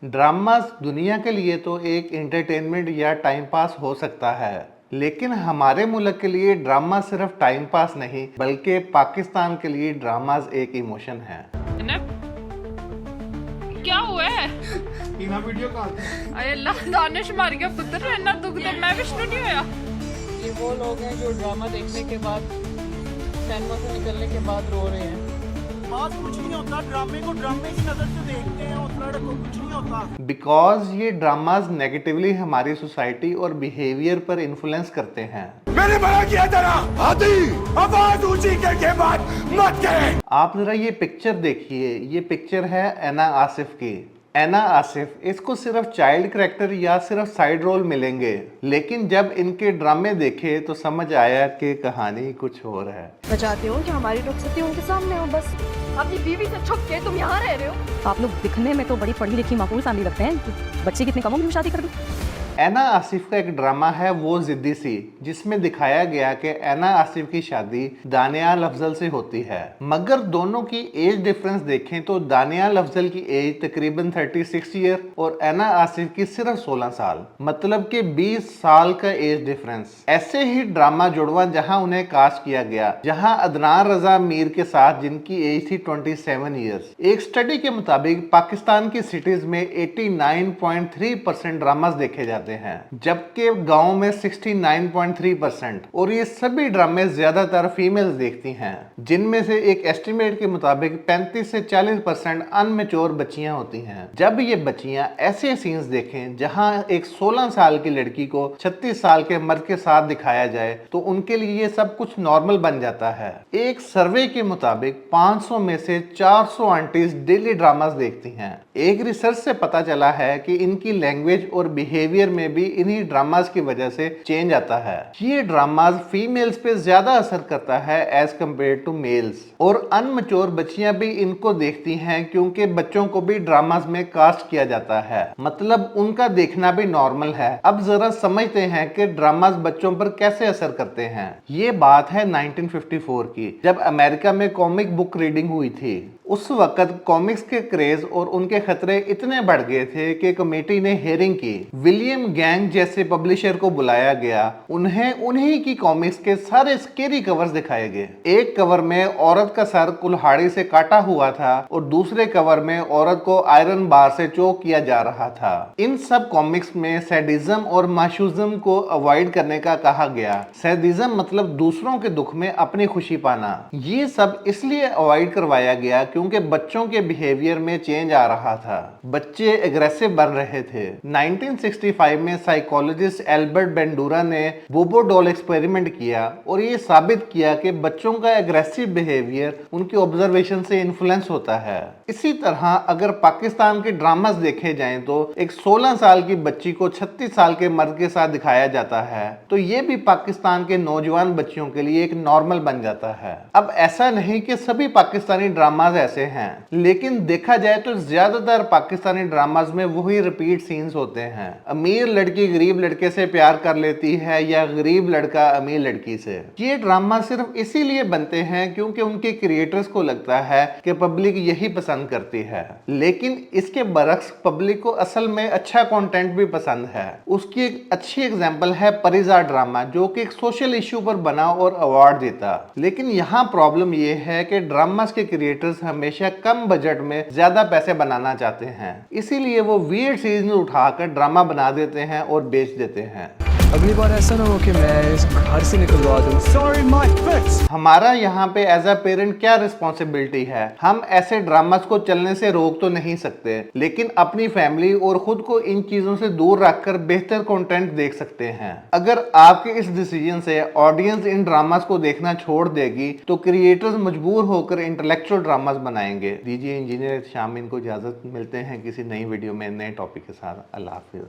Dramas दुनिया के लिए तो एक एंटरटेनमेंट या टाइम पास हो सकता है, लेकिन हमारे मुल्क के लिए ड्रामा सिर्फ टाइम पास नहीं बल्कि पाकिस्तान के लिए ड्रामास एक इमोशन है। क्या हुआ है? इना वीडियो कॉल अरे अल्लाह, दानिश मार गया पुत्र, इतना दुख दे। मैं विष्णु नहीं होया। ये वो लोग हैं जो ड्रामा देखने के बाद, सिनेमा से निकलने के बाद रो रहे हैं। बात कुछ नहीं होता, ड्रामे को ड्रामे की नजर से देखते हैं, उस लड़के को कुछ नहीं होता। बिकॉज ये ड्रामास नेगेटिवली हमारी सोसाइटी और बिहेवियर पर इन्फ्लुएंस करते हैं। मैंने मना किया तेरा आदि आवाज ऊंची करके बात मत करें। आप जरा ये पिक्चर देखिए, ये पिक्चर है ऐना आसिफ की। ऐना आसिफ, इसको सिर्फ चाइल्ड कैरेक्टर या सिर्फ साइड रोल मिलेंगे, लेकिन जब इनके ड्रामे देखे तो समझ आया कि कहानी कुछ और है। मैं चाहती हूँ कि हमारी रुखसती उनके सामने हो। बस अपनी बीवी से छुप के तुम यहाँ रह रहे हो। आप लोग दिखने में तो बड़ी पढ़ी लिखी माकूल फैमिली लगते हैं, बच्चे कितने कम उम्र में शादी कर दूं? ऐना आसिफ का एक ड्रामा है वो जिद्दी सी, जिसमें दिखाया गया कि ऐना आसिफ की शादी दानियाल अफजल से होती है, मगर दोनों की एज डिफरेंस देखें तो दानियाल अफजल की एज तकरीबन 36 ईयर और ऐना आसिफ की सिर्फ 16 साल, मतलब कि 20 साल का एज डिफरेंस। ऐसे ही ड्रामा जुड़वा जहां उन्हें कास्ट किया गया, जहां अदनान रजा मीर के साथ जिनकी एज थी 27 ईयर्स। एक स्टडी के मुताबिक पाकिस्तान की सिटीज में 89.3% ड्रामास देखे जाते हैं, जबकि गांव में 69.3%। और ये सभी ड्रामे ज्यादातर फीमेल्स देखती हैं, जिनमें से एक एस्टिमेट के मुताबिक 35 से 40% अनमेच्योर बच्चियां होती हैं। जब ये बच्चियां ऐसे सीन्स देखें जहां एक 16 साल की लड़की को 36 साल के मर्द के साथ दिखाया जाए तो उनके लिए ये सब कुछ नॉर्मल बन जाता है। एक सर्वे के मुताबिक 500 में से 400 आंटीज डेली ड्रामास देखती हैं। एक रिसर्च से पता चला है कि इनकी लैंग्वेज और बिहेवियर में भी इन्हीं ड्रामास की वजह से चेंज आता है। ये ड्रामास फीमेल्स पे ज्यादा असर करता है एज कम्पेयर टू मेल्स, और अनमैच्योर बच्चियां भी इनको देखती हैं क्योंकि बच्चों को भी ड्रामास में कास्ट किया जाता है, मतलब उनका देखना भी नॉर्मल है। अब जरा समझते हैं कि ड्रामास बच्चों पर कैसे असर करते हैं। ये बात है 1954 की, जब अमेरिका में कॉमिक बुक रीडिंग हुई थी। उस वक्त कॉमिक्स के क्रेज और उनके खतरे इतने बढ़ गए थे कि कमेटी ने हेयरिंग की। विलियम गैंग जैसे पब्लिशर को बुलाया गया, उन्हें उन्हीं की कॉमिक्स के सारे स्केरी कवर्स दिखाए गए। एक कवर में औरत का सर कुल्हाड़ी से काटा हुआ था और दूसरे कवर में औरत को आयरन बार से चोक किया जा रहा था। इन सब कॉमिक्स में सैडिज्म और माशूज्म को अवॉइड करने का कहा गया। सैडिज्म मतलब दूसरों के दुख में अपनी खुशी पाना। ये सब इसलिए अवॉइड करवाया गया क्योंकि बच्चों के बिहेवियर में चेंज आ रहा था, बच्चे एग्रेसिव बन रहे थे। 1965 में साइकोलॉजिस्ट एल्बर्ट बेंडूरा ने बोबो डॉल एक्सपेरिमेंट किया और ये साबित किया कि बच्चों का एग्रेसिव बिहेवियर उनके ऑब्जर्वेशन से इन्फ्लुएंस होता है। इसी तरह अगर पाकिस्तान के ड्रामास देखे जाएं तो एक 16 साल की बच्ची को 36 साल के मर्द के साथ दिखाया जाता है, तो ये भी पाकिस्तान के नौजवान बच्चियों के लिए एक नॉर्मल बन जाता है। अब ऐसा नहीं कि सभी पाकिस्तानी ड्रामास ऐसे हैं, लेकिन देखा जाए तो ज्यादातर पाकिस्तानी ड्रामास में वही रिपीट सीन्स होते हैं। अमीर लड़की गरीब लड़के से प्यार कर लेती है या गरीब लड़का अमीर लड़की से। ये ड्रामा सिर्फ इसीलिए बनते हैं क्योंकि उनके क्रिएटर्स को लगता है कि पब्लिक यही पसंद करती है, लेकिन इसके बरक्स पब्लिक को असल में अच्छा कंटेंट भी पसंद है। उसकी एक अच्छी एग्जांपल है परिजा ड्रामा, जो कि एक सोशल इशू पर बना और अवार्ड जीता। लेकिन यहाँ प्रॉब्लम ये है कि ड्रामास के क्रिएटर्स हमेशा कम बजट में ज्यादा पैसे बनाना चाहते हैं, इसीलिए वो वियर्ड सीन उठाकर ड्रामा बना देते हैं और बेच देते हैं। अगली बार ऐसा ना हो कि मैं इस घर से निकलवा दूं। Sorry my fits। हमारा यहाँ पे एज अ पेरेंट क्या रिस्पॉन्सिबिलिटी है? हम ऐसे ड्रामास को चलने से रोक तो नहीं सकते, लेकिन अपनी फैमिली और खुद को इन चीजों से दूर रखकर बेहतर कंटेंट देख सकते हैं। अगर आपके इस डिसीजन से ऑडियंस इन ड्रामास को देखना छोड़ देगी तो क्रिएटर्स मजबूर होकर इंटेलेक्चुअल ड्रामास बनाएंगे। दीजिए इंजीनियर शामीन को इजाजत, मिलते हैं किसी नई वीडियो में नए टॉपिक के साथ। अल्लाह हाफिज।